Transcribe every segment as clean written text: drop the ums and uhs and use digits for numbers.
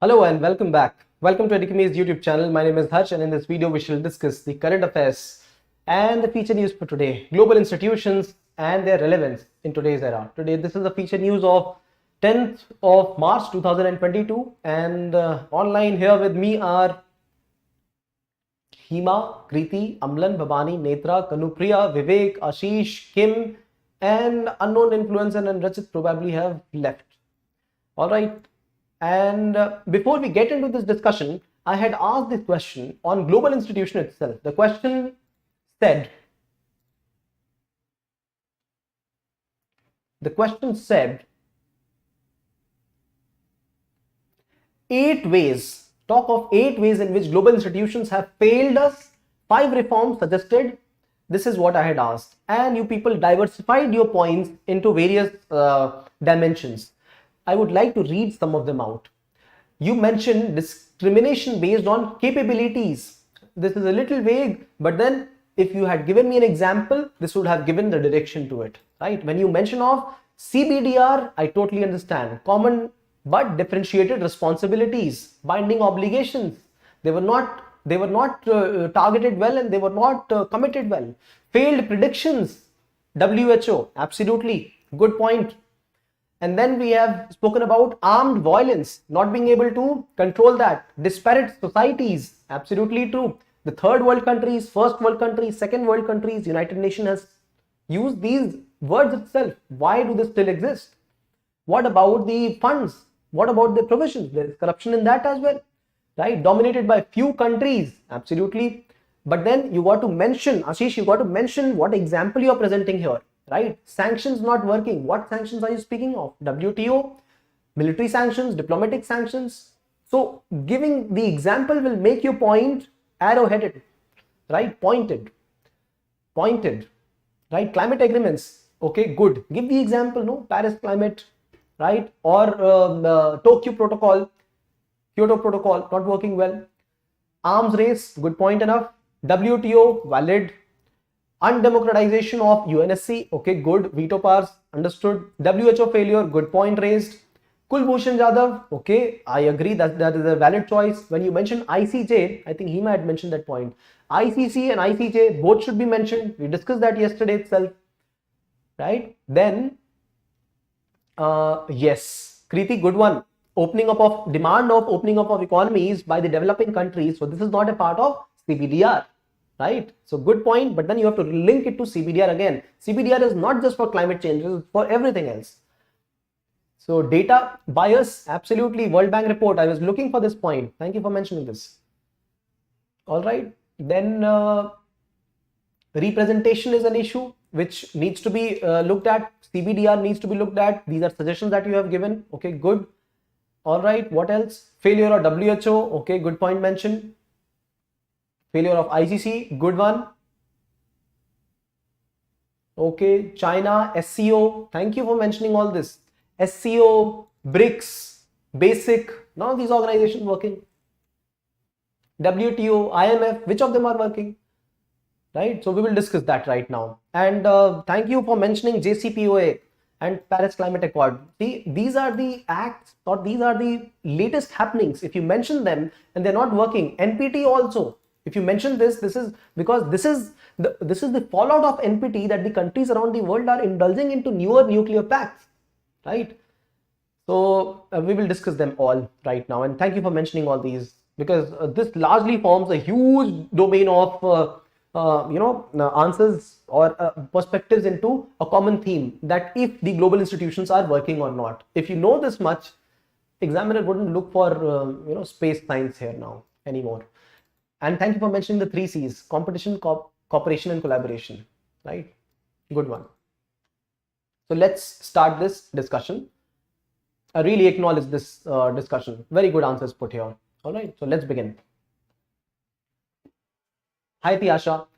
Hello and welcome back. Welcome to Edukemy's YouTube channel. My name is Harsh and in this video we shall discuss the current affairs and the feature news for today. Global institutions and their relevance in today's era. Today this is the feature news of 10th of March 2022 and online here with me are Hima, Kriti, Amlan, Babani, Netra, Kanupriya, Vivek, Ashish, Kim and unknown influencer and Rachit probably have left. Alright. And before we get into this discussion, I had asked this question on global institution itself. The question said, 8 ways, talk of 8 ways in which global institutions have failed us, 5 reforms suggested. This is what I had asked. And you people diversified your points into various dimensions. I would like to read some of them out. You mentioned discrimination based on capabilities. This is a little vague, but then if you had given me an example, this would have given the direction to it, right? When you mention of CBDR, I totally understand. Common but differentiated responsibilities, binding obligations. They were not targeted well and they were not committed well. Failed predictions, WHO, absolutely, good point. And then we have spoken about armed violence, not being able to control that. Disparate societies, absolutely true. The third world countries, first world countries, second world countries, United Nations has used these words itself. Why do they still exist? What about the funds? What about the provisions? There is corruption in that as well, right? Dominated by few countries, absolutely. But then you got to mention, Ashish, you got to mention what example you are presenting here. Right? Sanctions not working. What sanctions are you speaking of? WTO, military sanctions, diplomatic sanctions. So giving the example will make your point arrow-headed, right? Pointed, right? Climate agreements. Okay, good. Give the example, no? Paris climate, right? Or Tokyo protocol, Kyoto protocol, not working well. Arms race, good point enough. WTO, valid. Undemocratization of UNSC, okay, good. Veto powers, understood. WHO failure, good point raised. Kulbhushan Jadhav, okay, I agree that is a valid choice. When you mentioned ICJ, I think he might mention that point. ICC and ICJ both should be mentioned. We discussed that yesterday itself, right? Then, yes, Kriti, good one. Opening up of economies by the developing countries. So this is not a part of CBDR. Right? So good point, but then you have to link it to CBDR again. CBDR is not just for climate change, it's for everything else. So data bias, absolutely. World Bank report, I was looking for this point. Thank you for mentioning this. All right. Then representation is an issue which needs to be looked at. CBDR needs to be looked at. These are suggestions that you have given. Okay, good. All right. What else? Failure of WHO. Okay, good point mentioned. Failure of ICC, good one. Okay, China, SCO, thank you for mentioning all this. SCO, BRICS, BASIC, none of these organizations working. WTO, IMF, which of them are working? Right, so we will discuss that right now. And thank you for mentioning JCPOA and Paris Climate Accord. See, these are the acts or these are the latest happenings. If you mention them and they're not working, NPT also. If you mention this is because this is the fallout of NPT that the countries around the world are indulging into newer nuclear pacts, right? So we will discuss them all right now. And thank you for mentioning all these because this largely forms a huge domain of answers or perspectives into a common theme that if the global institutions are working or not. If you know this much, examiner wouldn't look for space science here now anymore. And thank you for mentioning the 3 C's: competition, cooperation, and collaboration. Right? Good one. So let's start this discussion. I really acknowledge this discussion. Very good answers put here. All right. So let's begin. Hi, Tiasha.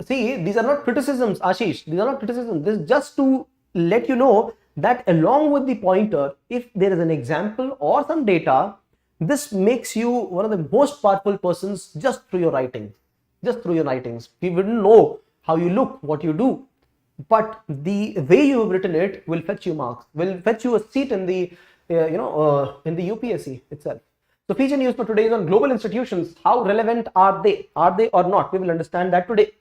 See, these are not criticisms, Ashish. These are not criticisms. This is just to let you know that along with the pointer, if there is an example or some data, this makes you one of the most powerful persons just through your writing. Just through your writings. We wouldn't know how you look, what you do, but the way you have written it will fetch you marks, will fetch you a seat in the in the UPSC itself. So feature news for today is on global institutions. How relevant are they? Are they or not? We will understand that today.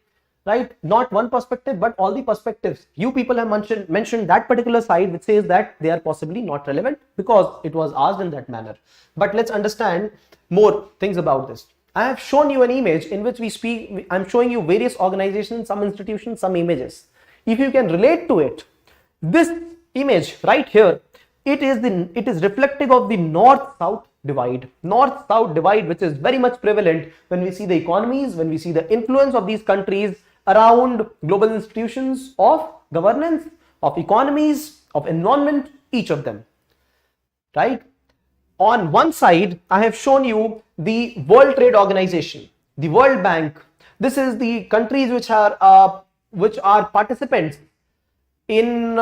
Right? Not one perspective, but all the perspectives. You people have mentioned that particular side which says that they are possibly not relevant because it was asked in that manner. But let's understand more things about this. I have shown you an image in which we speak. I'm showing you various organizations, some institutions, some images. If you can relate to it, this image right here, it is reflective of the north-south divide, which is very much prevalent when we see the economies, when we see the influence of these countries around global institutions of governance, of economies, of environment, each of them, right? On one side, I have shown you the World Trade Organization, the World Bank. This is the countries which are participants in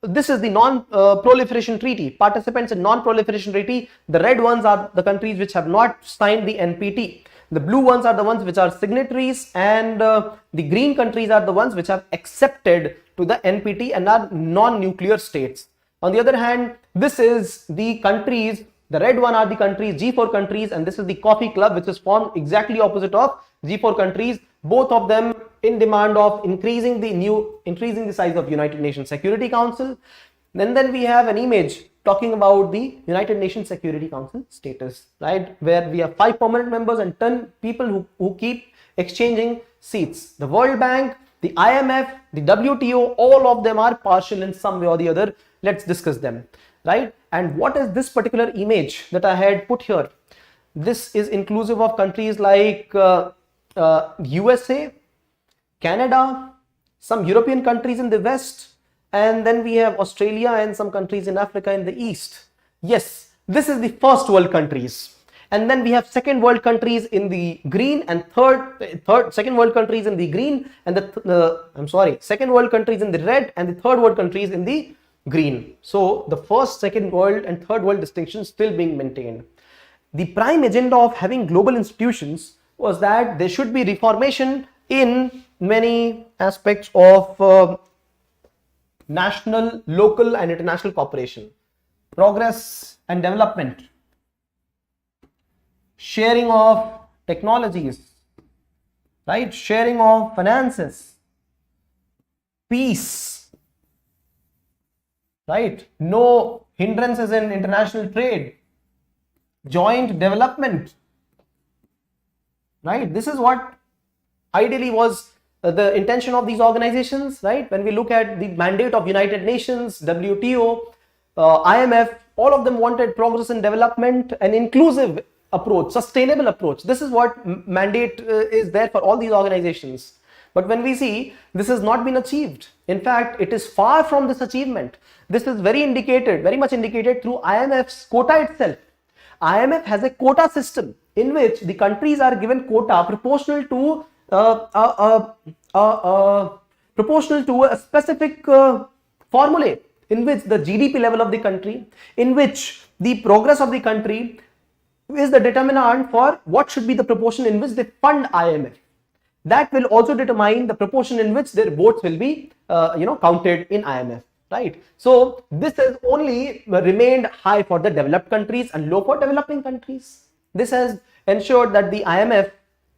this is the non-proliferation treaty, participants in non-proliferation treaty. The red ones are the countries which have not signed the NPT. The blue ones are the ones which are signatories, and the green countries are the ones which have accepted to the NPT and are non-nuclear states. On the other hand, this is the countries, the red one are the countries, G4 countries, and this is the coffee club which is formed exactly opposite of G4 countries, both of them in demand of increasing the size of United Nations Security Council. And then we have an image talking about the United Nations Security Council status, right, where we have 5 permanent members and 10 people who keep exchanging seats. The World Bank, the IMF, the WTO, all of them are partial in some way or the other. Let's discuss them, right? And what is this particular image that I had put here? This is inclusive of countries like USA, Canada, some European countries in the West, and then we have Australia and some countries in Africa in the East. Yes, this is the first world countries. And then we have second world countries in the green and second world countries in the green and second world countries in the red and the third world countries in the green. So the first, second world and third world distinction still being maintained. The prime agenda of having global institutions was that there should be reformation in many aspects of national, local and international cooperation, progress and development, sharing of technologies, right, sharing of finances, peace, right, no hindrances in international trade, joint development, right. This is what ideally was the intention of these organizations, right? When we look at the mandate of United Nations, WTO, IMF, all of them wanted progress and development, an inclusive approach, sustainable approach. This is what mandate is there for all these organizations. But when we see, this has not been achieved. In fact, it is far from this achievement. This is very much indicated through IMF's quota itself. IMF has a quota system in which the countries are given quota proportional to a specific formula, in which the GDP level of the country, in which the progress of the country is the determinant for what should be the proportion in which they fund IMF. That will also determine the proportion in which their votes will be counted in IMF, right? So this has only remained high for the developed countries and low for developing countries. This has ensured that the IMF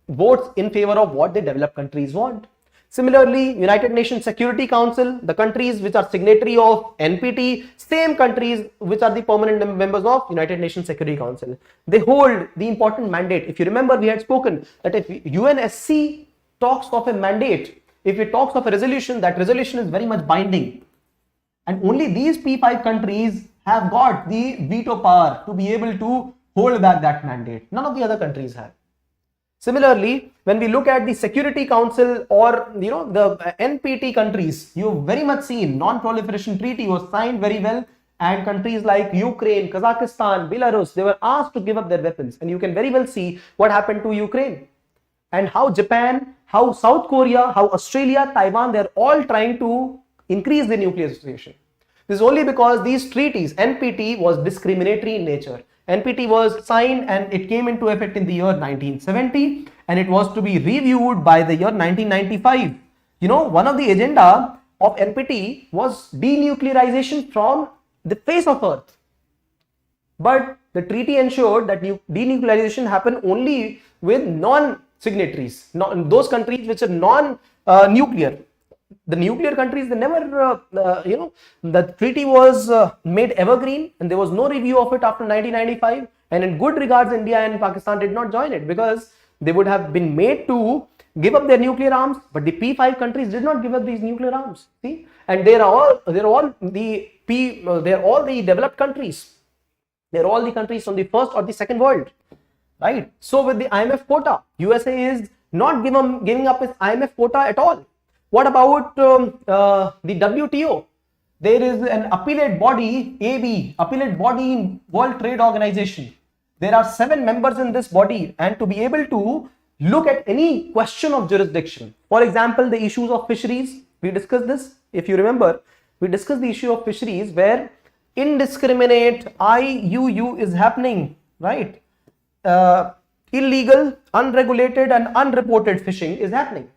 votes in favor of what the developed countries want. Similarly, United Nations Security Council, the countries which are signatory of NPT, same countries which are the permanent members of United Nations Security Council, they hold the important mandate. If you remember, we had spoken that if UNSC talks of a mandate, if it talks of a resolution, that resolution is very much binding. And only these P5 countries have got the veto power to be able to hold back that mandate. None of the other countries have. Similarly, when we look at the Security Council or the NPT countries, you've very much seen non-proliferation treaty was signed very well, and countries like Ukraine, Kazakhstan, Belarus, they were asked to give up their weapons. And you can very well see what happened to Ukraine, and how Japan, how South Korea, how Australia, Taiwan, they're all trying to increase the nuclear association. This is only because these treaties, NPT was discriminatory in nature. NPT was signed and it came into effect in the year 1970, and it was to be reviewed by the year 1995. One of the agenda of NPT was denuclearization from the face of Earth. but the treaty ensured that denuclearization happened only with non-signatories, those countries which are non-nuclear. The nuclear countries, they never, the treaty was made evergreen, and there was no review of it after 1995. And in good regards, India and Pakistan did not join it because they would have been made to give up their nuclear arms, but the P5 countries did not give up these nuclear arms. See, and they're all the developed countries. They're all the countries from the first or the second world, right? So with the IMF quota, USA is not giving up its IMF quota at all. What about the WTO? There is an appellate body, AB, appellate body in World Trade Organization. There are 7 members in this body, and to be able to look at any question of jurisdiction, for example, the issues of fisheries, we discussed this. If you remember, we discussed the issue of fisheries where indiscriminate IUU is happening, right? Illegal, unregulated and unreported fishing is happening,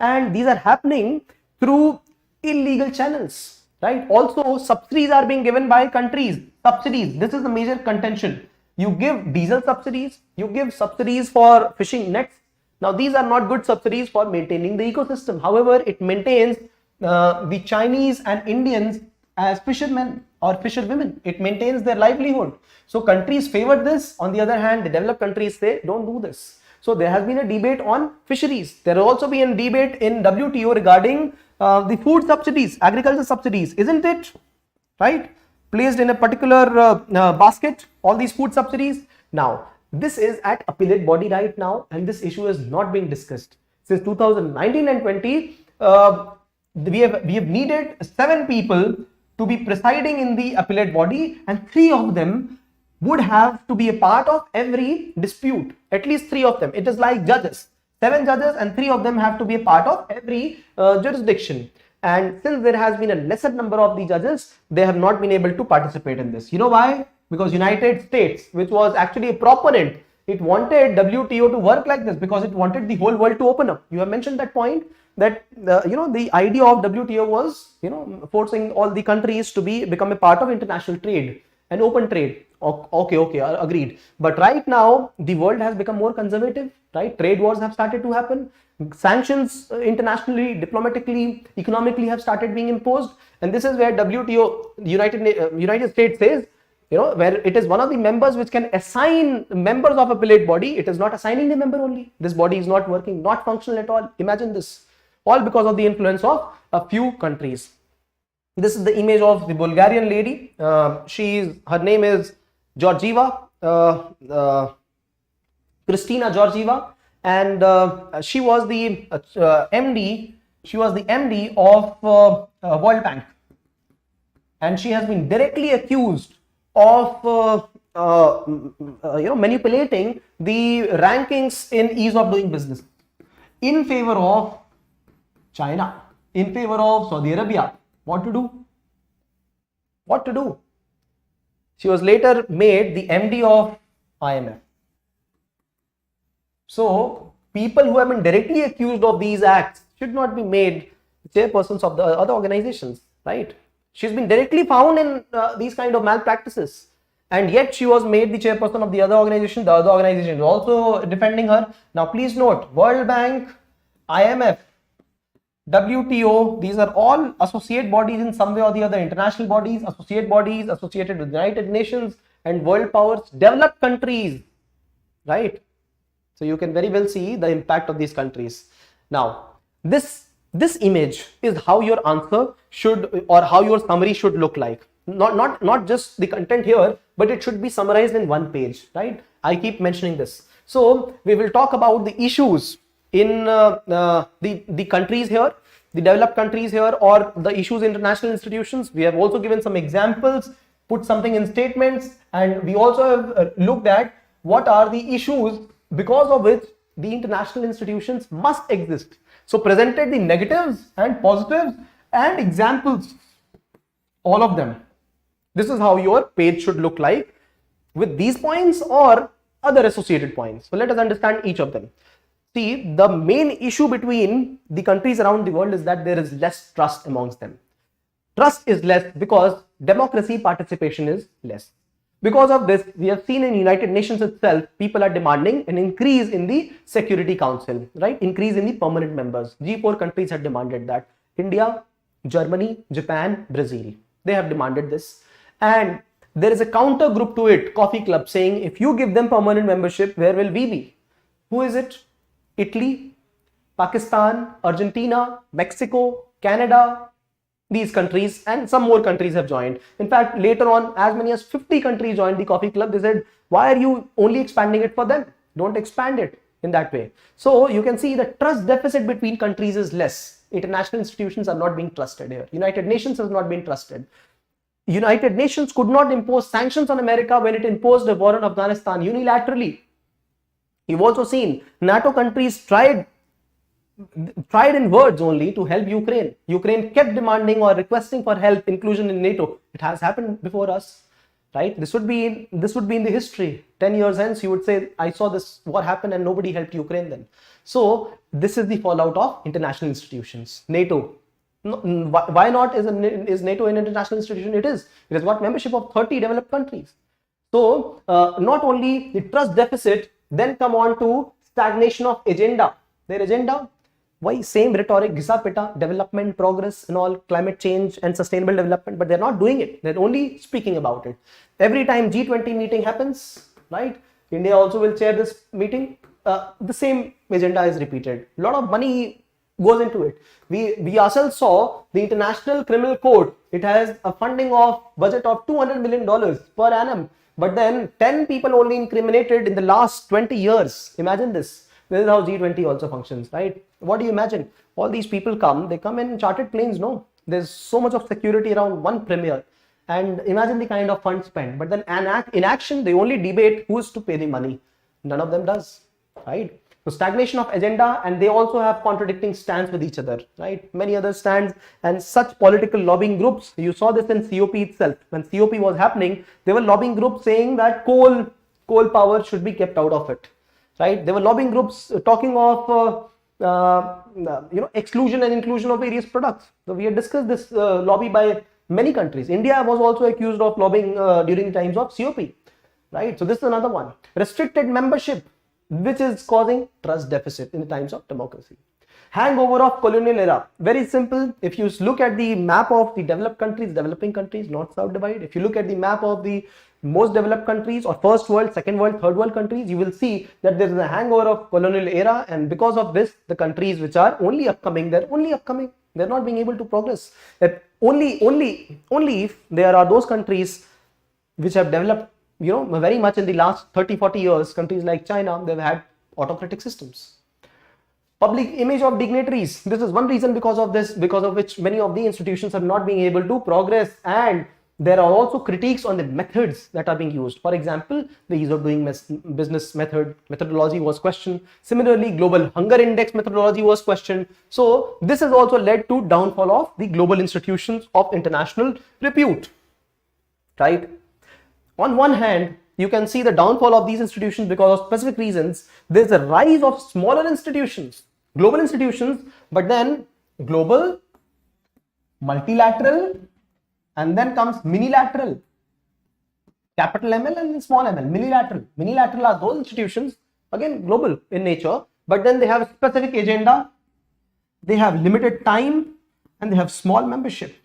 and these are happening through illegal channels, right? Also, subsidies are being given by countries. Subsidies, this is the major contention. You give diesel subsidies, you give subsidies for fishing nets. Now, these are not good subsidies for maintaining the ecosystem. However, it maintains the Chinese and Indians as fishermen or fisherwomen. It maintains their livelihood. So countries favor this. On the other hand, the developed countries say, don't do this. So there has been a debate on fisheries. There will also be a debate in WTO regarding the food subsidies, agriculture subsidies, isn't it? Right? Placed in a particular basket, all these food subsidies. Now, this is at appellate body right now, and this issue is not being discussed. Since 2019 and 20, we have needed 7 people to be presiding in the appellate body, and 3 of them would have to be a part of every dispute. At least 3 of them. It is like judges. 7 judges and 3 of them have to be a part of every jurisdiction. And since there has been a lesser number of the judges, they have not been able to participate in this. You know why? Because United States, which was actually a proponent, it wanted WTO to work like this because it wanted the whole world to open up. You have mentioned that point, that the idea of WTO was forcing all the countries to become a part of international trade and open trade. Okay, agreed. But right now the world has become more conservative, right? Trade wars have started to happen. Sanctions internationally, diplomatically, economically have started being imposed, and this is where WTO, United States says, where it is one of the members which can assign members of appellate body. It is not assigning the member only. This body is not working, not functional at all. Imagine this, all because of the influence of a few countries. This is the image of the Bulgarian lady. Her name is Georgieva, Kristina Georgieva, and she was the MD. She was the MD of World Bank, and she has been directly accused of manipulating the rankings in ease of doing business in favor of China, in favor of Saudi Arabia. What to do? What to do? She was later made the MD of IMF. So people who have been directly accused of these acts should not be made chairpersons of the other organizations, right? She's been directly found in these kind of malpractices, and yet she was made the chairperson of the other organization. The other organization is also defending her. Now please note, World Bank, IMF, WTO, these are all associate bodies in some way or the other, international bodies, associate bodies associated with the United Nations and world powers, developed countries, right? So you can very well see the impact of these countries. Now, this image is how your answer should, or how your summary should look like. Not just the content here, but it should be summarized in one page, right? I keep mentioning this. So we will talk about the issues in the countries here, the developed countries here, or the issues in international institutions. We have also given some examples, put something in statements, and we also have looked at what are the issues because of which the international institutions must exist. So presented the negatives and positives and examples, all of them. This is how your page should look like with these points or other associated points. So let us understand each of them. See, the main issue between the countries around the world is that there is less trust amongst them. Trust is less because democracy participation is less. Because of this, we have seen in United Nations itself, people are demanding an increase in the Security Council, right? Increase in the permanent members. G4 countries have demanded that. India, Germany, Japan, Brazil. They have demanded this. And there is a counter group to it, Coffee Club, saying if you give them permanent membership, where will we be? Who is it? Italy, Pakistan, Argentina, Mexico, Canada, these countries, and some more countries have joined. In fact, later on, as many as 50 countries joined the Coffee Club. They said, why are you only expanding it for them? Don't expand it in that way. So you can see the trust deficit between countries is less. International institutions are not being trusted here. United Nations has not been trusted. United Nations could not impose sanctions on America when it imposed a war on Afghanistan unilaterally. You've also seen NATO countries tried in words only to help Ukraine. Ukraine kept demanding or requesting for help, inclusion in NATO. It has happened before us, right? This would be in the history. 10 years hence, you would say, I saw this war happen and nobody helped Ukraine then. So this is the fallout of international institutions. NATO. Why not is NATO an international institution? It is. It has got membership of 30 developed countries. So not only the trust deficit, then come on to stagnation of agenda. Their agenda, why same rhetoric, Gisa Pita, development, progress and all, climate change and sustainable development, but they're not doing it. They're only speaking about it. Every time G20 meeting happens, right? India also will chair this meeting. The same agenda is repeated. A lot of money goes into it. We ourselves saw the International Criminal Court. It has a funding of budget of $200 million per annum. But then 10 people only incriminated in the last 20 years. Imagine this. This is how G20 also functions, right? What do you imagine? All these people come, they come in chartered planes, no? There's so much of security around one premier. And imagine the kind of funds spent. But then in action, they only debate who is to pay the money. None of them does, right? So stagnation of agenda, and they also have contradicting stands with each other, right? Many other stands and such political lobbying groups. You saw this in COP itself. When COP was happening, there were lobbying groups saying that coal power should be kept out of it, right? There were lobbying groups talking of exclusion and inclusion of various products. So we had discussed this lobby by many countries. India was also accused of lobbying during the times of COP, right? So this is another one. Restricted membership, which is causing trust deficit in the times of democracy. Hangover of colonial era. Very simple. If you look at the map of the developed countries, developing countries, north-south divide. If you look at the map of the most developed countries or first world, second world, third world countries, you will see that there is a hangover of colonial era, and because of this, the countries which are only upcoming, they're not being able to progress. Only if there are those countries which have developed, very much in the last 30-40 years, countries like China, they've had autocratic systems. Public image of dignitaries. This is one reason because of which many of the institutions have not been able to progress, and there are also critiques on the methods that are being used. For example, the ease of doing business methodology was questioned. Similarly, global hunger index methodology was questioned. So this has also led to downfall of the global institutions of international repute, right? On one hand, you can see the downfall of these institutions because of specific reasons. There's a rise of smaller institutions, global institutions, but then global, multilateral, and then comes mini-lateral, capital ML and small ml, mini-lateral. Mini-lateral are those institutions, again global in nature, but then they have a specific agenda, they have limited time, and they have small membership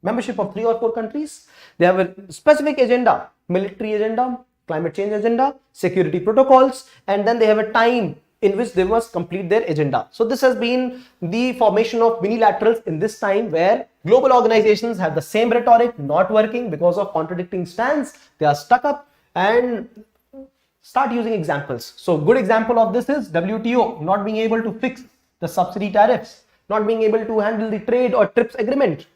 of 3 or 4 countries. They have a specific agenda, military agenda, climate change agenda, security protocols, and then they have a time in which they must complete their agenda. So this has been the formation of mini-laterals in this time, where global organizations have the same rhetoric, not working because of contradicting stands. They are stuck up and start using examples. So good example of this is WTO not being able to fix the subsidy tariffs, not being able to handle the trade or TRIPS agreement.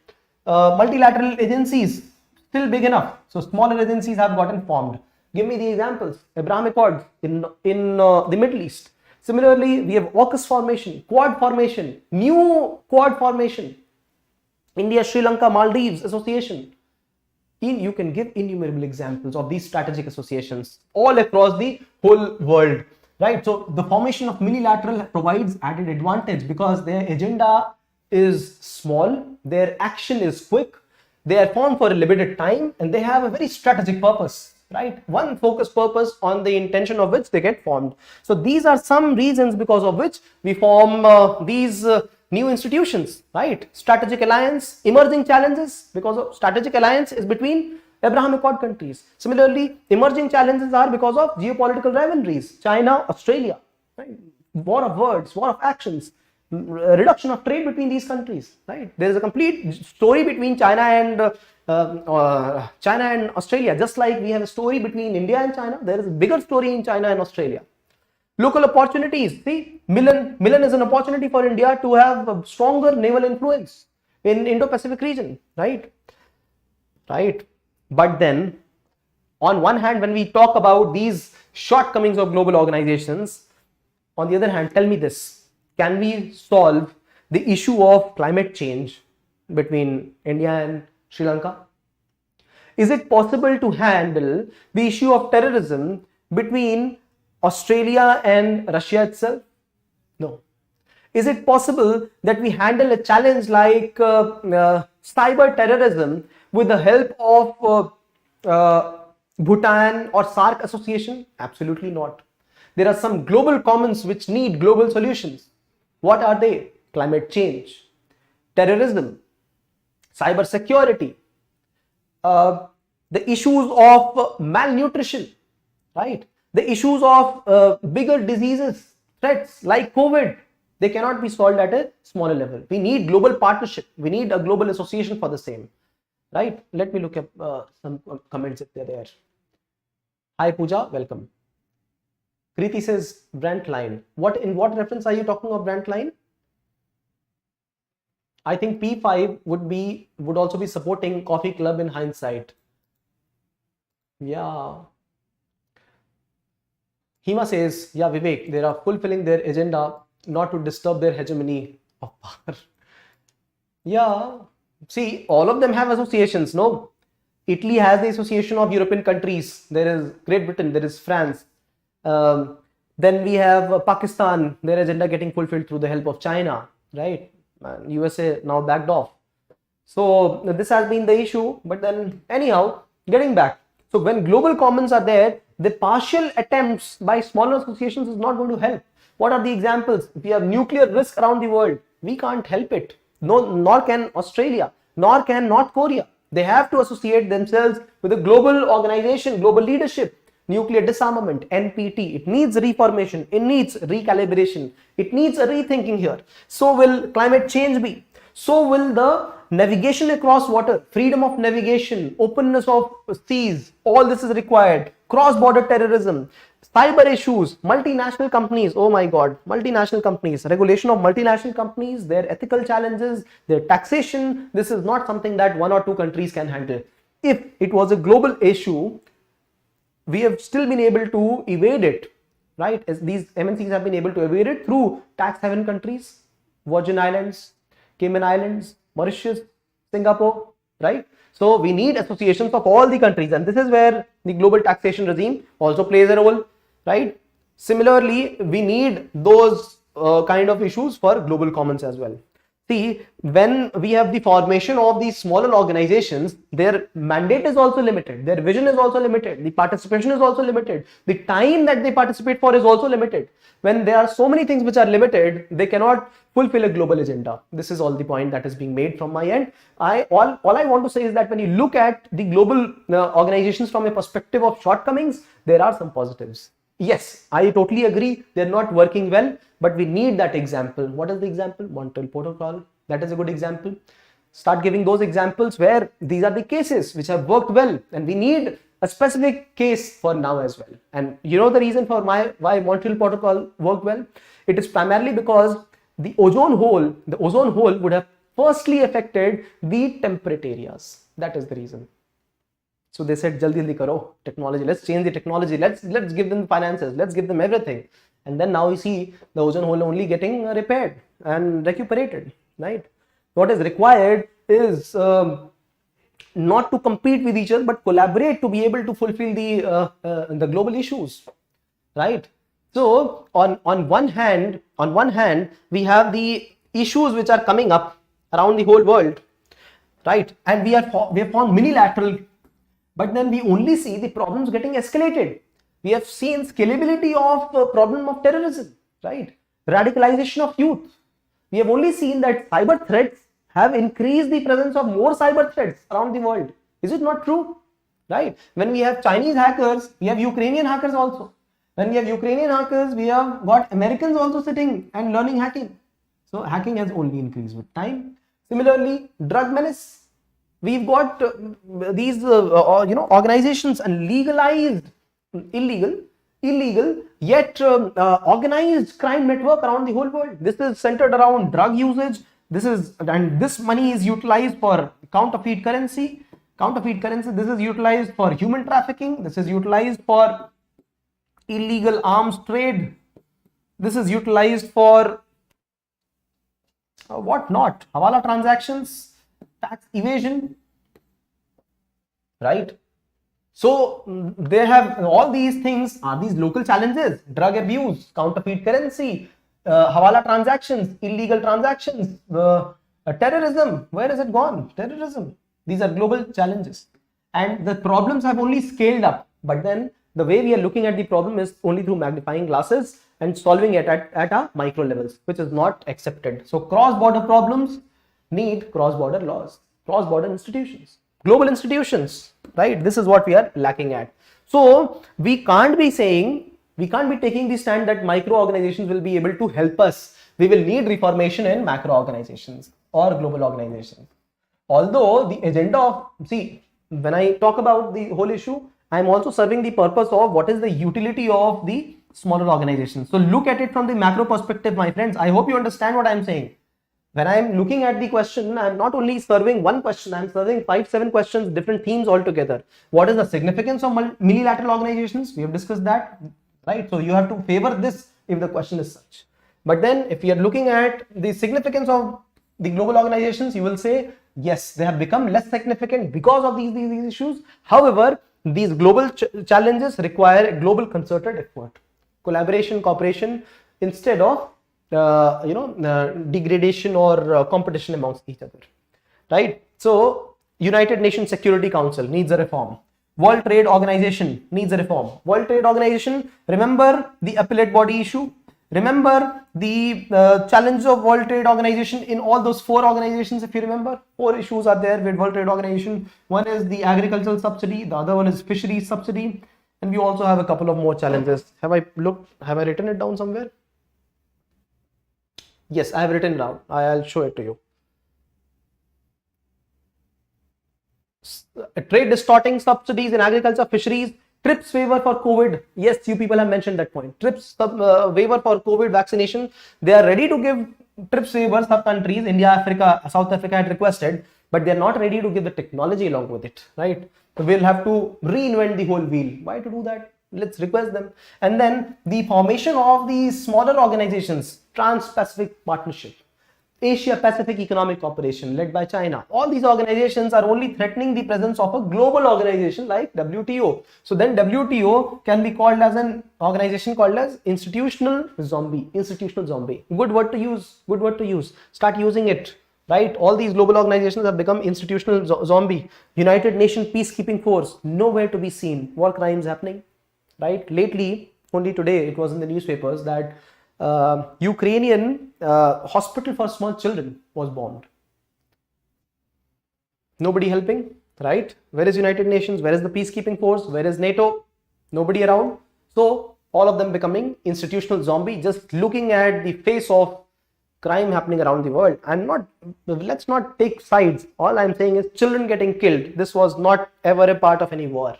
Multilateral agencies still big enough, so smaller agencies have gotten formed. Give me the examples. Abraham Accords in the Middle East. Similarly, we have AUKUS formation, Quad formation, new Quad formation, India, Sri Lanka, Maldives association. You can give innumerable examples of these strategic associations all across the whole world, right? So the formation of mini-lateral provides added advantage because their agenda is small, their action is quick, They are formed for a limited time and they have a very strategic purpose, right? One focused purpose on the intention of which they get formed. So these are some reasons because of which we form these new institutions, right? Strategic alliance, emerging challenges, because of strategic alliance is between Abraham Accord countries. Similarly, emerging challenges are because of geopolitical rivalries, China, Australia, right? War of words, war of actions, reduction of trade between these countries, right? There is a complete story between China and Australia, just like we have a story between India and China. There is a bigger story in China and Australia. Local opportunities. See, Milan is an opportunity for India to have a stronger naval influence in Indo-Pacific region, right? Right. But then, on one hand, when we talk about these shortcomings of global organizations, on the other hand, tell me this: can we solve the issue of climate change between India and Sri Lanka? Is it possible to handle the issue of terrorism between Australia and Russia itself? No. Is it possible that we handle a challenge like cyber terrorism with the help of Bhutan or SAARC association? Absolutely not. There are some global commons which need global solutions. What are they? Climate change, terrorism, cyber security, the issues of malnutrition, right? The issues of bigger diseases, threats like COVID, they cannot be solved at a smaller level. We need global partnership. We need a global association for the same, right? Let me look at some comments if they're there. Hi Pooja, welcome. Kriti says Brent line. In what reference are you talking of Brent line? I think P5 would also be supporting Coffee Club in hindsight. Yeah. Hima says, yeah, Vivek, they are fulfilling their agenda not to disturb their hegemony of power. Yeah. See, all of them have associations, no? Italy has the Association of European Countries. There is Great Britain, there is France. Then we have Pakistan, their agenda getting fulfilled through the help of China, right? USA now backed off. So this has been the issue, but then anyhow, getting back. So when global commons are there, the partial attempts by smaller associations is not going to help. What are the examples? If we have nuclear risk around the world, we can't help it. No, nor can Australia, nor can North Korea. They have to associate themselves with a global organization, global leadership. Nuclear disarmament, NPT, it needs reformation, it needs recalibration, it needs a rethinking here. So will climate change be. So will the navigation across water, freedom of navigation, openness of seas, all this is required. Cross-border terrorism, cyber issues, multinational companies, oh my god, multinational companies, regulation of multinational companies, their ethical challenges, their taxation, this is not something that one or two countries can handle. If it was a global issue, we have still been able to evade it, right? As these MNCs have been able to evade it through tax haven countries, Virgin Islands, Cayman Islands, Mauritius, Singapore, right? So we need associations of all the countries, and this is where the global taxation regime also plays a role, right? Similarly, we need those kind of issues for global commons as well. See, when we have the formation of these smaller organizations, their mandate is also limited, their vision is also limited, the participation is also limited, the time that they participate for is also limited. When there are so many things which are limited, they cannot fulfill a global agenda. This is all the point that is being made from my end. All I want to say is that when you look at the global organizations from a perspective of shortcomings, there are some positives. Yes, I totally agree, they're not working well, but we need that example. What is the example? Montreal Protocol. That is a good example. Start giving those examples where these are the cases which have worked well, and we need a specific case for now as well. And you know the reason for why Montreal Protocol worked well? It is primarily because the ozone hole would have firstly affected the temperate areas. That is the reason. So they said, jaldi karo, technology, let's change the technology, let's give them finances, let's give them everything. And then now we see the ozone hole only getting repaired and recuperated, right? What is required is not to compete with each other, but collaborate to be able to fulfill the global issues, right? So on one hand, we have the issues which are coming up around the whole world. right? And we have found mini-lateral, but then we only see the problems getting escalated. We have seen scalability of problem of terrorism, right? Radicalization of youth. We have only seen that cyber threats have increased the presence of more cyber threats around the world. Is it not true? Right? When we have Chinese hackers, we have Ukrainian hackers also. When we have Ukrainian hackers, we have got Americans also sitting and learning hacking. So hacking has only increased with time. Similarly, drug menace. We've got these organizations and legalized illegal yet organized crime network around the whole world. This is centered around drug usage. This money is utilized for counterfeit currency. This is utilized for human trafficking. This is utilized for illegal arms trade. This is utilized for what not? Hawala transactions, tax evasion, right? So they have all these things are these local challenges: drug abuse, counterfeit currency, hawala transactions, illegal transactions, terrorism. Where has it gone? Terrorism. These are global challenges, and the problems have only scaled up. But then the way we are looking at the problem is only through magnifying glasses and solving it at a micro levels, which is not accepted. So cross-border problems need cross-border laws, cross-border institutions, global institutions, right? This is what we are lacking at. So we can't be taking the stand that micro organizations will be able to help us. We will need reformation in macro organizations or global organizations. Although the agenda of, when I talk about the whole issue, I am also serving the purpose of what is the utility of the smaller organizations. So look at it from the macro perspective, my friends. I hope you understand what I am saying. When I am looking at the question, I am not only serving one question, I am serving 5-7 questions, different themes altogether. What is the significance of mini-lateral organizations? We have discussed that, right? So you have to favor this if the question is such. But then if you are looking at the significance of the global organizations, you will say, yes, they have become less significant because of these issues. However, these global challenges require a global concerted effort, collaboration, cooperation, instead of degradation or competition amongst each other, right? So United Nations Security Council needs a reform. World Trade Organization needs a reform. World Trade Organization, remember the appellate body issue? Remember the challenges of World Trade Organization in all those 4 organizations. If you remember, 4 issues are there with World Trade Organization. One is the agricultural subsidy, the other one is fisheries subsidy, and we also have a couple of more challenges. Have I written it down somewhere? Yes, I have written it down. I'll show it to you. Trade distorting subsidies in agriculture, fisheries, TRIPS waiver for COVID. Yes, you people have mentioned that point. TRIPS waiver for COVID vaccination. They are ready to give TRIPS waivers for countries. India, Africa, South Africa had requested, but they are not ready to give the technology along with it, right? So we'll have to reinvent the whole wheel. Why to do that? Let's request them. And then the formation of these smaller organizations, Trans-Pacific Partnership, Asia-Pacific Economic Cooperation led by China. All these organizations are only threatening the presence of a global organization like WTO. So then WTO can be called as an organization called as institutional zombie. Good word to use. Start using it, right? All these global organizations have become institutional zombie. United Nations Peacekeeping Force, nowhere to be seen. War crimes happening, right? Lately, only today, it was in the newspapers that Ukrainian hospital for small children was bombed. Nobody helping, right? Where is United Nations? Where is the peacekeeping force? Where is NATO? Nobody around. So all of them becoming institutional zombie, just looking at the face of crime happening around the world. Let's not take sides. All I'm saying is children getting killed. This was not ever a part of any war.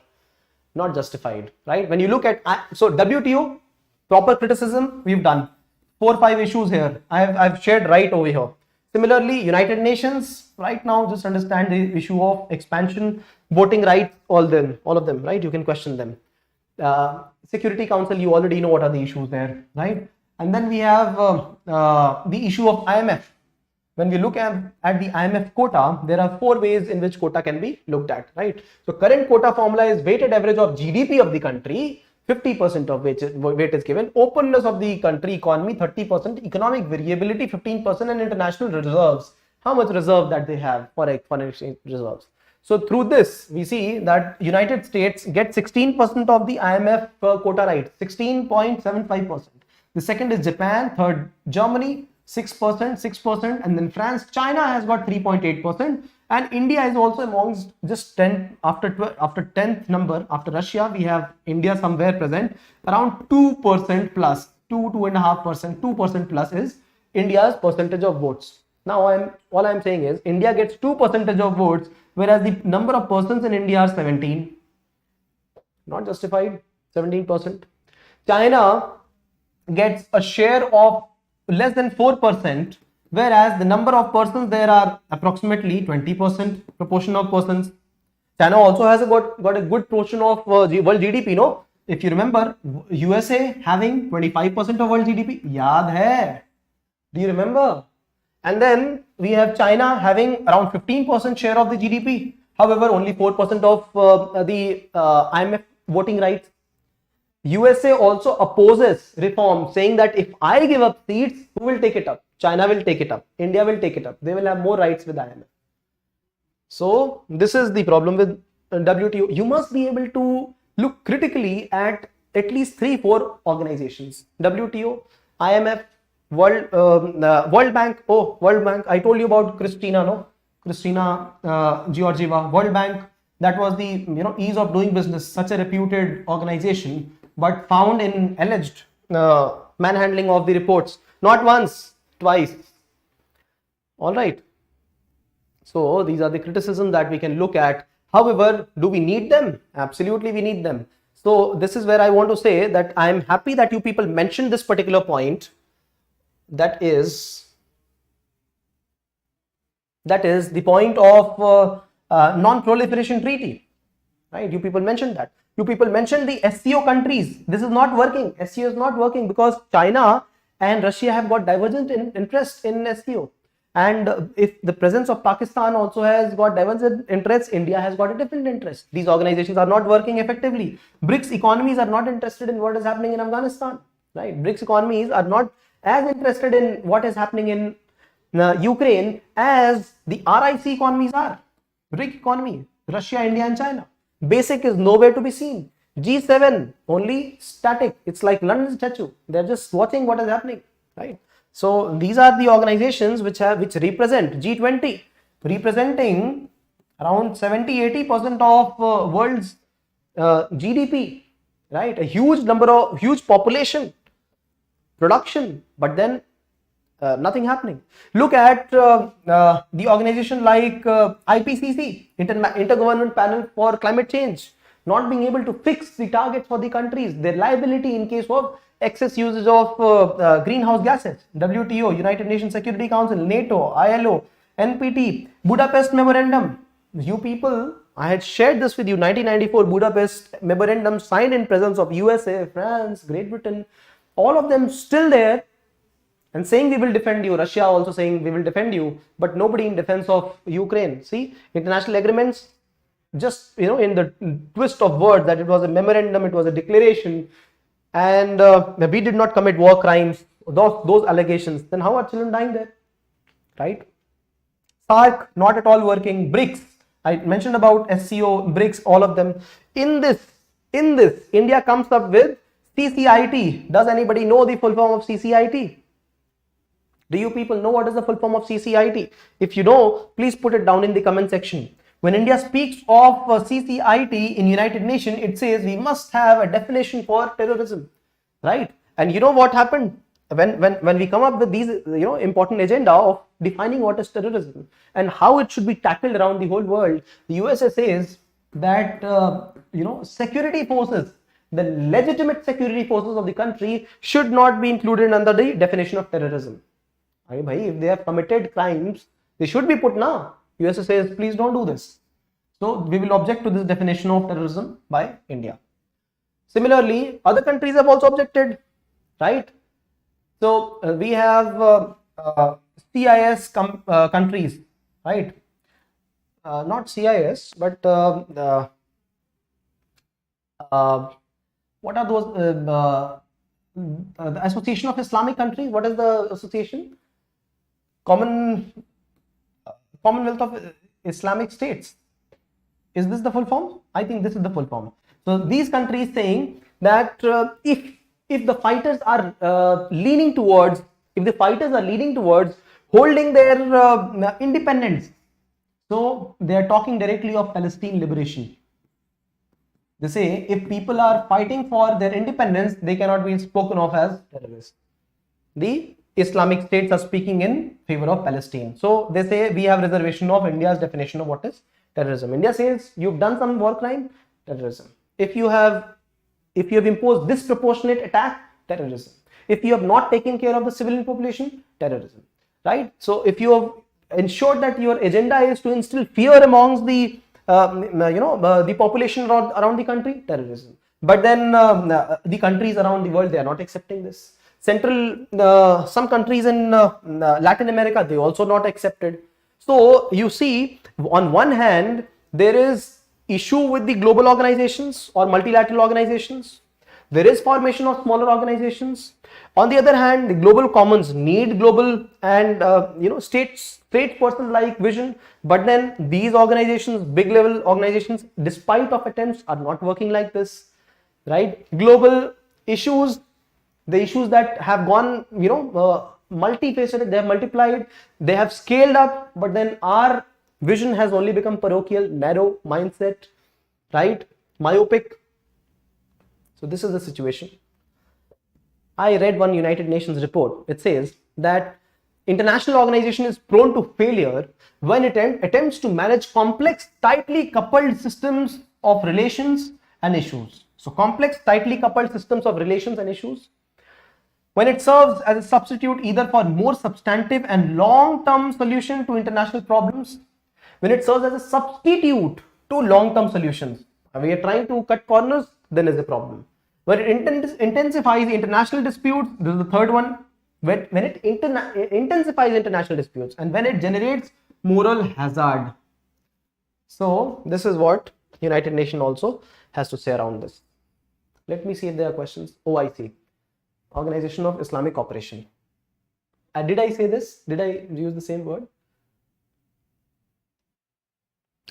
Not justified, right? When you look at, so WTO, proper criticism we've done. 4-5 issues here I've shared right over here. Similarly, United Nations, right now just understand the issue of expansion, voting rights, all of them, right? You can question them. Security Council, you already know what are the issues there, right? And then we have the issue of IMF. When we look at the IMF quota, there are 4 ways in which quota can be looked at, right? So current quota formula is weighted average of GDP of the country, 50% of which weight is given, openness of the country economy 30%, economic variability 15%, and international reserves how much reserve that they have, foreign exchange reserves. So through this, we see that United States get 16% of the IMF quota rights, 16.75%. The second is Japan, third Germany, 6%, 6%, and then France. China has got 3.8%, and India is also amongst just 10 after 10th number. After Russia, we have India somewhere present, around 2% plus, 2.5%, 2% plus is India's percentage of votes. Now all I'm saying is India gets 2% of votes, whereas the number of persons in India are 17. Not justified. 17%. China gets a share of less than 4%, whereas the number of persons there are approximately 20% proportion of persons. China also has got a good portion of world GDP, no? If you remember, USA having 25% of world GDP. Yaad hai? Do you remember? And then we have China having around 15% share of the GDP. However, only 4% of the IMF voting rights. USA also opposes reform, saying that if I give up seats, who will take it up? China will take it up. India will take it up. They will have more rights with IMF. So this is the problem with WTO. You must be able to look critically at least 3-4 organizations: WTO, IMF, World Bank. Oh, World Bank. I told you about Christina Georgieva. World Bank. That was the ease of doing business. Such a reputed organization, but found in alleged manhandling of the reports. Not once, twice. All right. So these are the criticisms that we can look at. However, do we need them? Absolutely, we need them. So this is where I want to say that I am happy that you people mentioned this particular point. That is the point of non-proliferation treaty, right? You people mentioned that. You people mentioned the SCO countries. This is not working. SCO is not working because China and Russia have got divergent interest in SCO. And if the presence of Pakistan also has got divergent interests, India has got a different interest. These organizations are not working effectively. BRICS economies are not interested in what is happening in Afghanistan, right? BRICS economies are not as interested in what is happening in Ukraine as the RIC economies are. BRIC economy, Russia, India and China. Basic is nowhere to be seen. G7 only static. It's like London statue. They're just watching what is happening, right? So these are the organizations which represent G20, representing around 70-80% of world's GDP, right? A huge population, production, but then nothing happening. Look at the organization like IPCC, Intergovernment Panel for Climate Change, not being able to fix the targets for the countries, their liability in case of excess usage of greenhouse gases. WTO, United Nations Security Council, NATO, ILO, NPT, Budapest Memorandum. You people, I had shared this with you. 1994 Budapest Memorandum signed in presence of USA, France, Great Britain, all of them still there and saying we will defend you. Russia also saying we will defend you, but nobody in defense of Ukraine. See, international agreements, just in the twist of words that it was a memorandum, it was a declaration, and we did not commit war crimes, those allegations. Then how are children dying there, right? SARC not at all working. BRICS, I mentioned about SCO, BRICS, all of them. In this, India comes up with CCIT. Does anybody know the full form of CCIT? Do you people know what is the full form of CCIT? If you know, please put it down in the comment section. When India speaks of CCIT in United Nations, it says we must have a definition for terrorism, right? And you know what happened when we come up with these important agenda of defining what is terrorism and how it should be tackled around the whole world. The USA says that security forces, the legitimate security forces of the country, should not be included under the definition of terrorism. If they have committed crimes, they should be put now. USA says, please don't do this. So we will object to this definition of terrorism by India. Similarly, other countries have also objected, right? So we have CIS countries, right? Not CIS, but what are those? The Association of Islamic Countries. What is the association? Common Commonwealth of Islamic States. Is this the full form? I think this is the full form. So these countries saying that if the fighters are leaning towards holding their independence, so they are talking directly of Palestine liberation. They say if people are fighting for their independence, they cannot be spoken of as terrorists. The Islamic states are speaking in favor of Palestine. So they say we have reservation of India's definition of what is terrorism. India says you've done some war crime, terrorism. If you have imposed disproportionate attack, terrorism. If you have not taken care of the civilian population, terrorism. Right? So if you have ensured that your agenda is to instill fear amongst the the population around the country, terrorism. But then the countries around the world, they are not accepting this. Some countries in Latin America, they also not accepted. So you see, on one hand, there is issue with the global organizations or multilateral organizations. There is formation of smaller organizations. On the other hand, the global commons need global and state person like vision. But then these organizations, big level organizations, despite of attempts, are not working like this, right? Global issues, the issues that have gone, multifaceted, they have multiplied, they have scaled up, but then our vision has only become parochial, narrow mindset, right? Myopic. So this is the situation. I read one United Nations report. It says that international organization is prone to failure when it attempts to manage complex, tightly coupled systems of relations and issues. So complex, tightly coupled systems of relations and issues. When it serves as a substitute either for more substantive and long-term solution to international problems, when it serves as a substitute to long-term solutions. We are trying to cut corners, then is a problem. When it intensifies international disputes, this is the third one. When it intensifies international disputes and when it generates moral hazard. So this is what United Nations also has to say around this. Let me see if there are questions. OIC, Organization of Islamic Cooperation. Did I say this? Did I use the same word?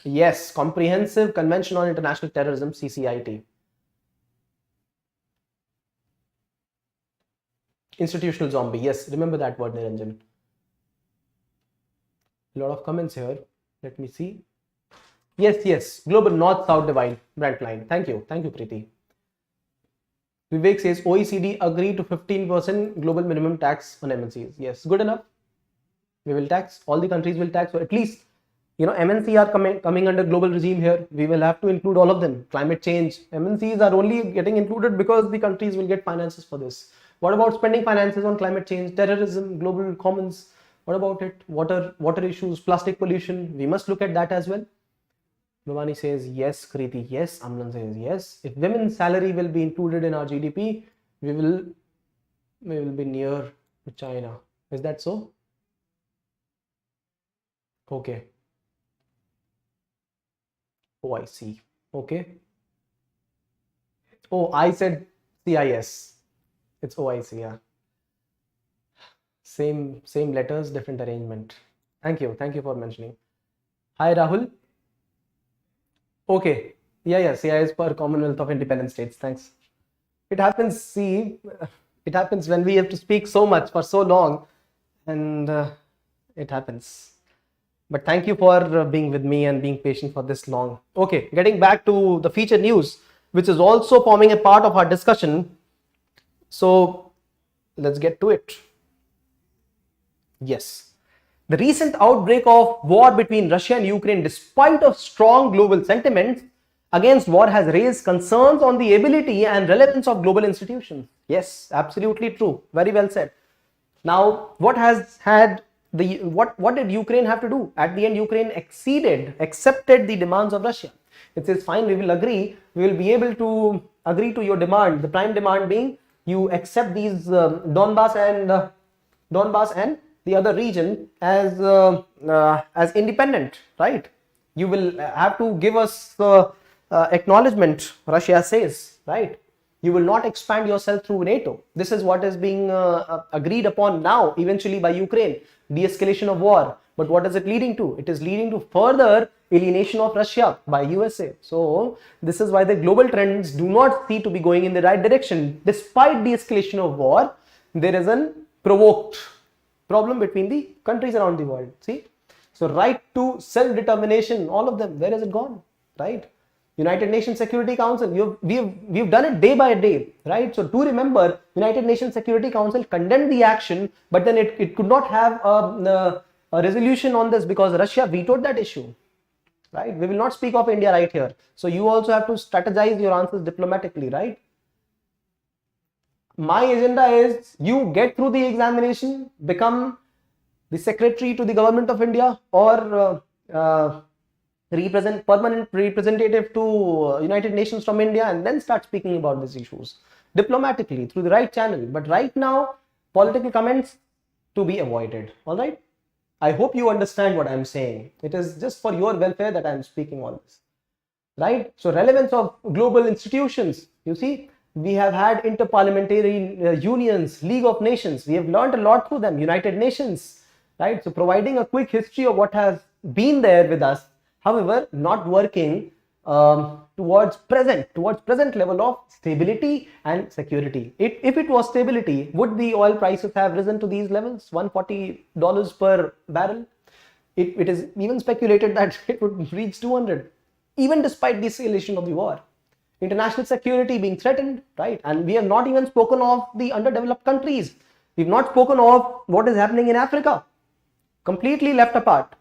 Yes, Comprehensive Convention on International Terrorism, CCIT. Institutional zombie. Yes, remember that word, Niranjan. A lot of comments here. Let me see. Yes. Global North-South divide. Brightline. Thank you, Preeti. Vivek says OECD agree to 15% global minimum tax on MNCs. Yes, good enough. We will tax. All the countries will tax. So at least, MNC are coming under global regime here. We will have to include all of them. Climate change. MNCs are only getting included because the countries will get finances for this. What about spending finances on climate change, terrorism, global commons? What about it? Water issues, plastic pollution. We must look at that as well. Bhavani says yes. Kriti, yes. Amlan says yes. If women's salary will be included in our GDP, we will be near to China. Is that so? Okay. Oh, I see. Okay. Oh, I said CIS. It's OIC, yeah. Same letters, different arrangement. Thank you for mentioning. Hi, Rahul. Okay. Yeah. CIS for Commonwealth of Independent States. Thanks. It happens. See, it happens when we have to speak so much for so long, and it happens. But thank you for being with me and being patient for this long. Okay, getting back to the feature news, which is also forming a part of our discussion. So let's get to it. Yes, the recent outbreak of war between Russia and Ukraine, despite of strong global sentiments against war, has raised concerns on the ability and relevance of global institutions. Yes, absolutely true. Very well said. Now, what did Ukraine have to do? At the end, Ukraine accepted the demands of Russia. It says, fine, we will agree. We will be able to agree to your demand. The prime demand being you accept these Donbas and the other region as independent, right? You will have to give us acknowledgement, Russia says, right? You will not expand yourself through NATO. This is what is being agreed upon now, eventually by Ukraine. De-escalation of war. But what is it leading to? It is leading to further alienation of Russia by USA. So this is why the global trends do not seem to be going in the right direction. Despite de-escalation of war, there is an provoked problem between the countries around the world. See? So right to self-determination, all of them, where has it gone? Right? United Nations Security Council, we've done it day by day, right? So do remember, United Nations Security Council condemned the action, but then it could not have a resolution on this because Russia vetoed that issue, right? We will not speak of India right here. So you also have to strategize your answers diplomatically, right? My agenda is you get through the examination, become the secretary to the government of India, or permanent representative to United Nations from India, and then start speaking about these issues diplomatically through the right channel. But right now, political comments to be avoided. All right. I hope you understand what I'm saying. It is just for your welfare that I'm speaking all this. Right. So relevance of global institutions. You see, we have had interparliamentary unions, League of Nations. We have learned a lot through them. United Nations. Right. So providing a quick history of what has been there with us. However, not working towards present level of stability and security. If it was stability, would the oil prices have risen to these levels, $140 per barrel? It is even speculated that it would reach 200, even despite the escalation of the war. International security being threatened, right? And we have not even spoken of the underdeveloped countries. We've not spoken of what is happening in Africa, completely left apart.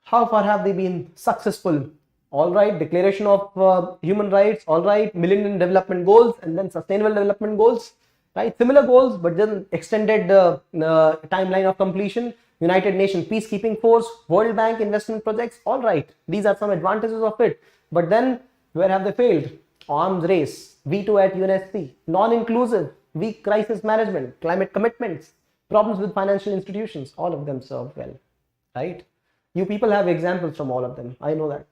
How far have they been successful? All right, declaration of human rights, all right, Millennium Development Goals, and then Sustainable Development Goals, right? Similar goals, but then extended timeline of completion. United Nations Peacekeeping Force, World Bank investment projects, all right. These are some advantages of it. But then, where have they failed? Arms race, veto at UNSC, non-inclusive, weak crisis management, climate commitments, problems with financial institutions, all of them serve well, right? You people have examples from all of them. I know that.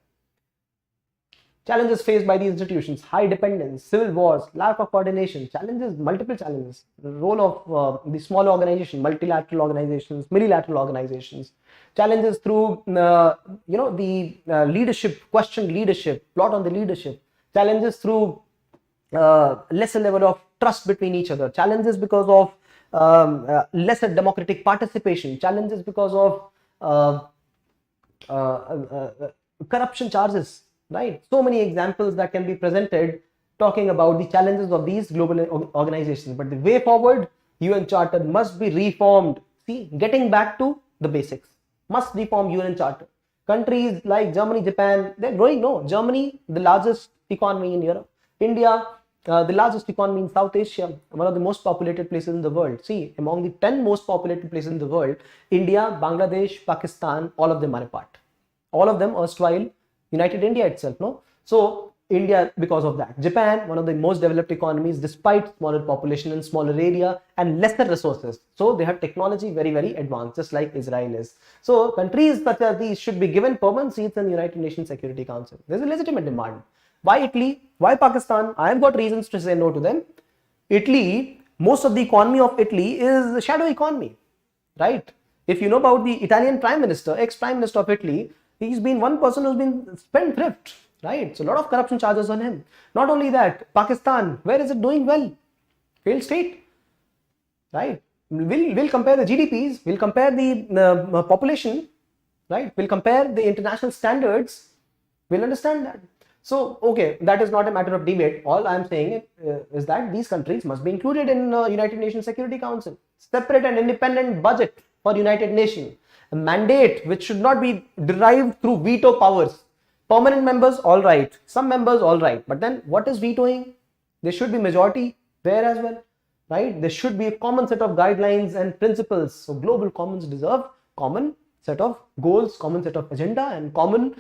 Challenges faced by these institutions: high dependence, civil wars, lack of coordination, challenges, multiple challenges. The role of the small organization, multilateral organizations, mini-lateral organizations. Challenges through, the leadership, questioned leadership, plot on the leadership. Challenges through lesser level of trust between each other. Challenges because of lesser democratic participation. Challenges because of corruption charges, right? So many examples that can be presented talking about the challenges of these global organizations. But the way forward, UN Charter must be reformed. See, getting back to the basics, must reform UN Charter. Countries like Germany, Japan, they're growing. No, Germany, the largest economy in Europe. India, the largest economy in South Asia, one of the most populated places in the world. See, among the 10 most populated places in the world, India, Bangladesh, Pakistan, all of them are a part. All of them erstwhile United India itself, no? So India, because of that. Japan, one of the most developed economies despite smaller population and smaller area and lesser resources. So they have technology very, very advanced, just like Israel is. So countries such as these should be given permanent seats in the United Nations Security Council. There's a legitimate demand. Why Italy? Why Pakistan? I have got reasons to say no to them. Italy, most of the economy of Italy is a shadow economy, right? If you know about the Italian Prime Minister, ex-Prime Minister of Italy, he's been one person who's been spendthrift, right? So a lot of corruption charges on him. Not only that, Pakistan, where is it doing well? Failed state, right? We'll compare the GDPs, we'll compare the population, right? We'll compare the international standards, we'll understand that. So, okay, that is not a matter of debate. All I'm saying is that these countries must be included in United Nations Security Council. Separate and independent budget for United Nations. A mandate which should not be derived through veto powers. Permanent members, all right. Some members, all right. But then what is vetoing? There should be majority there as well, right? There should be a common set of guidelines and principles. So global commons deserve common set of goals, common set of agenda, and common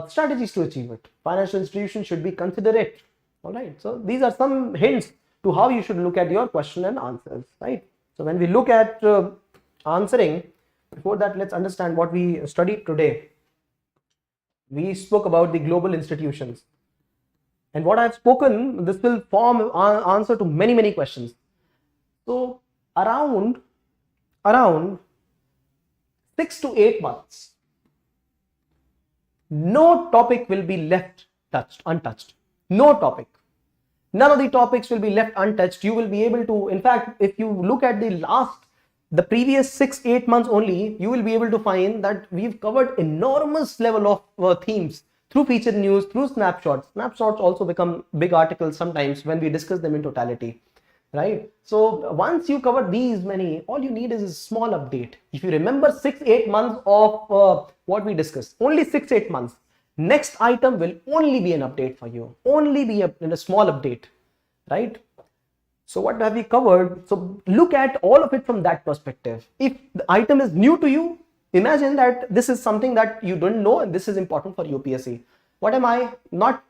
strategies to achieve it. Financial institutions should be considerate. All right. So these are some hints to how you should look at your question and answers, right? So when we look at answering, before that, let's understand what we studied today. We spoke about the global institutions. And what I've spoken, this will form an answer to many, many questions. So around 6 to 8 months, no topic will be left untouched. No topic. None of the topics will be left untouched. You will be able to, in fact, if you look at the previous 6-8 months only, you will be able to find that we've covered enormous level of themes through featured news, through snapshots. Snapshots also become big articles sometimes when we discuss them in totality, right? So once you cover these many, all you need is a small update. If you remember 6-8 months of what we discussed, only 6-8 months, next item will only be an update for you, only be a small update, right? So what have we covered? So look at all of it from that perspective. If the item is new to you, imagine that this is something that you don't know and this is important for UPSC. What am I? Not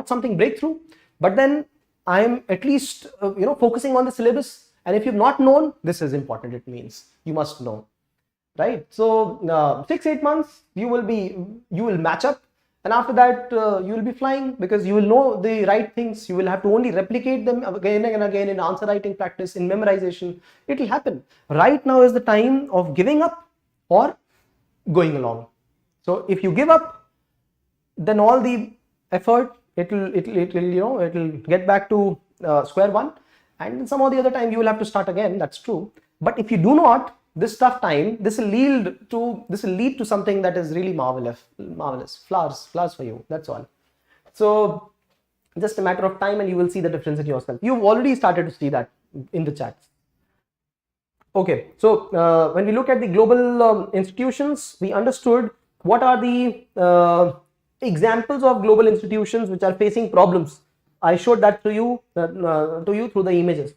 something breakthrough, but then I'm at least focusing on the syllabus. And if you've not known, this is important. It means you must know, right? So 6-8 months you will match up, and after that you will be flying, because you will know the right things. You will have to only replicate them again and again in answer writing practice, in memorization. It will happen. Right now is the time of giving up or going along. So if you give up, then all the effort, it will get back to square one, and some of the other time you will have to start again. That's true. But if you do not, this tough time, this will lead to something that is really marvelous. Flowers for you. That's all. So just a matter of time, and you will see the difference in yourself. You've already started to see that in the chats. Okay, so when we look at the global institutions, we understood what are the examples of global institutions which are facing problems. I showed that to you through the images.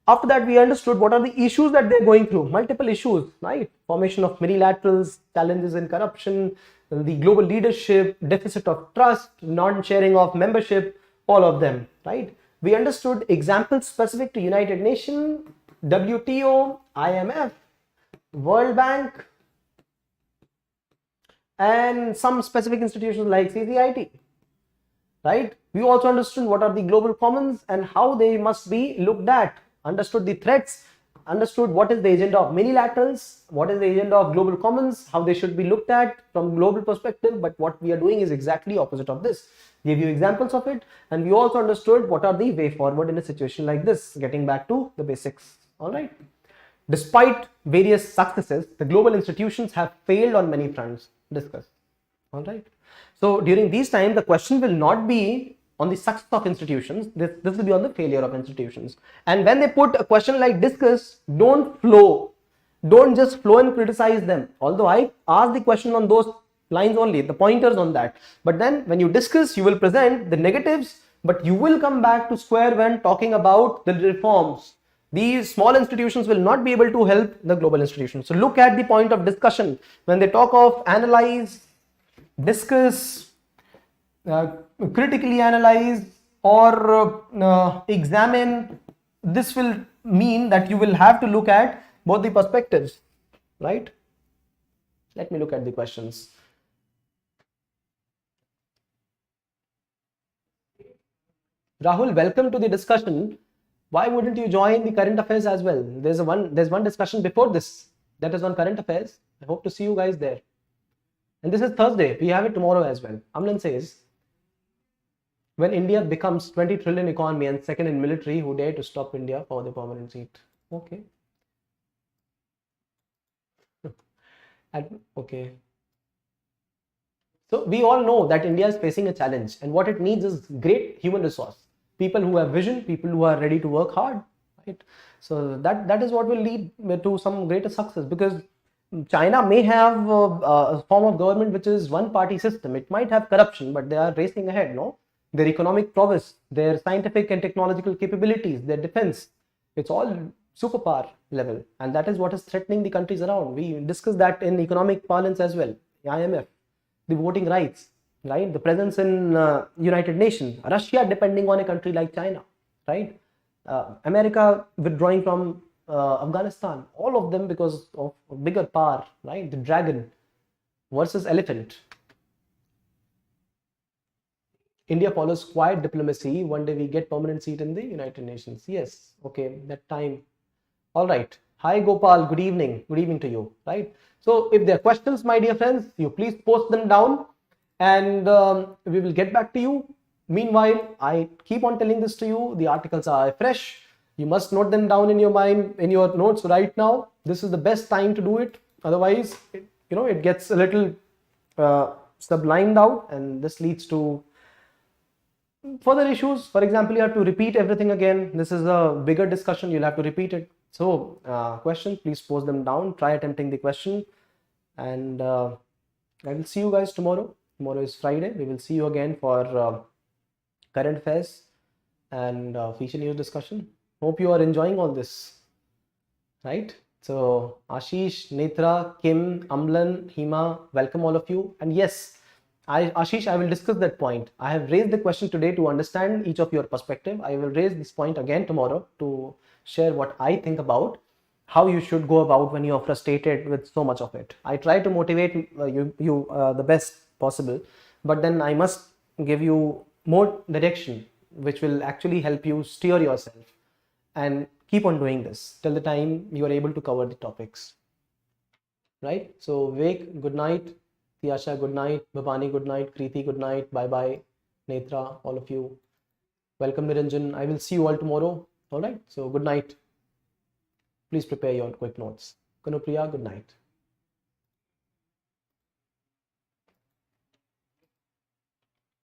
After that, we understood what are the issues that they're going through. Multiple issues, right? Formation of mini-laterals, challenges in corruption, the global leadership, deficit of trust, non-sharing of membership, all of them, right? We understood examples specific to United Nations, WTO, IMF, World Bank, and some specific institutions like CCIT, right? We also understood what are the global commons and how they must be looked at, understood the threats, understood what is the agenda of mini-laterals, what is the agenda of global commons, how they should be looked at from global perspective. But what we are doing is exactly opposite of this. Give you examples of it, and we also understood what are the way forward in a situation like this, getting back to the basics. All right. Despite various successes, the global institutions have failed on many fronts. Discuss. All right. So during these times, the question will not be on the success of institutions. This will be on the failure of institutions. And when they put a question like discuss, don't just flow and criticize them. Although I asked the question on those lines only, the pointers on that. But then when you discuss, you will present the negatives, but you will come back to square when talking about the reforms. These small institutions will not be able to help the global institutions. So look at the point of discussion. When they talk of analyze, discuss, critically analyze, or examine, this will mean that you will have to look at both the perspectives, right? Let me look at the questions. Rahul, welcome to the discussion. Why wouldn't you join the current affairs as well? There's one discussion before this that is on current affairs. I hope to see you guys there. And this is Thursday. We have it tomorrow as well. Amlan says, when India becomes 20 trillion economy and second in military, who dare to stop India for the permanent seat? Okay. Okay. So we all know that India is facing a challenge, and what it needs is great human resource. People who have vision, people who are ready to work hard, right? So that is what will lead to some greater success, because China may have a form of government which is one party system. It might have corruption, but they are racing ahead, no? Their economic prowess, their scientific and technological capabilities, their defense, it's all superpower level, and that is what is threatening the countries around. We discussed that in economic parlance as well. The IMF, the voting rights, right? The presence in United Nations, Russia depending on a country like China, right? America withdrawing from Afghanistan, all of them because of bigger power, right? The dragon versus elephant. India follows quiet diplomacy. One day we get permanent seat in the United Nations. Yes. Okay. That time. All right. Hi, Gopal. Good evening. Good evening to you. Right. So if there are questions, my dear friends, you please post them down and we will get back to you. Meanwhile, I keep on telling this to you. The articles are fresh. You must note them down in your mind, in your notes right now. This is the best time to do it. Otherwise, it gets a little sublimed out, and this leads to further issues. For example, you have to repeat everything again. This is a bigger discussion. You'll have to repeat it. So questions, please post them down. Try attempting the question, and I will see you guys tomorrow. Tomorrow is Friday. We will see you again for current affairs and feature news discussion. Hope you are enjoying all this, right? So Ashish, Netra, Kim, Amlan, Hima, welcome all of you. And yes, Ashish, I will discuss that point. I have raised the question today to understand each of your perspective. I will raise this point again tomorrow to share what I think about how you should go about when you are frustrated with so much of it. I try to motivate you the best possible, but then I must give you more direction, which will actually help you steer yourself and keep on doing this till the time you are able to cover the topics, right? So Vivek, good night. Tiyasha, good night. Bhavani, good night. Kriti, good night. Bye bye. Netra, all of you. Welcome, Niranjan. I will see you all tomorrow. All right. So good night. Please prepare your quick notes. Kanupriya, good night.